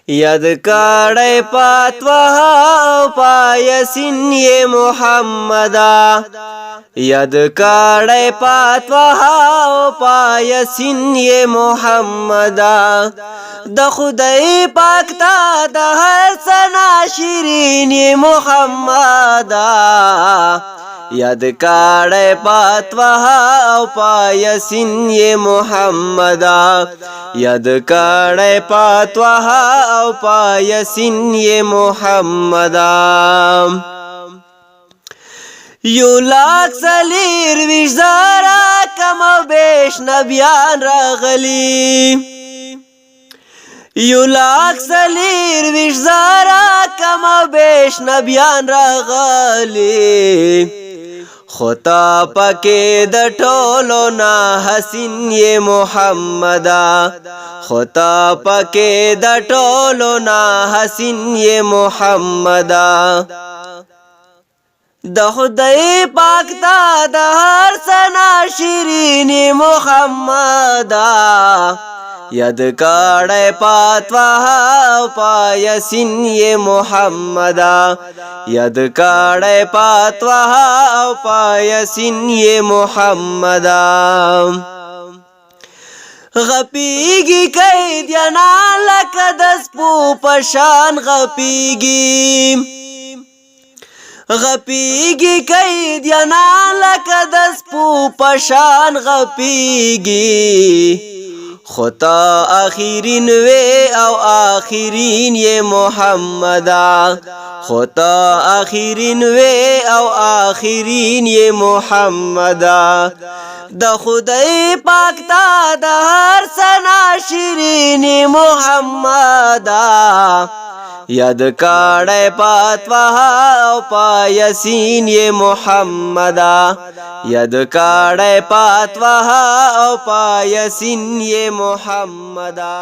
یاد کړی پاتوها او پایسین یې محمدا یاد کړی پاتوها او پایسین یې محمدا د خدای پاک ته د هر څه نه شیرین یې محمدا یاد کړی پاتوها او پایسین یې محمدا یاد کړی پاتوها او پایسین یې محمدا یو لاک څلېرویشت زره کم او بیش نبیان راغلي یو لاک څلېرویشت زره کم او بیش نبیان راغلي خو تا پکې د ټولو نه حسین یې محمدا خو تا پکې د ټولو نه حسین یې محمدا د خدای پاک ته د هر څه نه شیرین محمدا یاد کړی پاتوها او پایسین یې محمدا یاد کړی پاتوها او پایسین یې محمدا غپیږي قیدیانان لکه د سپو په شان غپیږي غپیږي قیدیانان لکه د سپو په شان غپیږي خو تا آخرین وی او آخرین یې محمدا خو تا آخرین وی او آخرین یې محمدا د خدای پاک ته د هر څه نه شیرین محمدا یاد کړی پاتوها او پایسین یې محمدا یاد کړی پاتوها او پایسین یې محمدا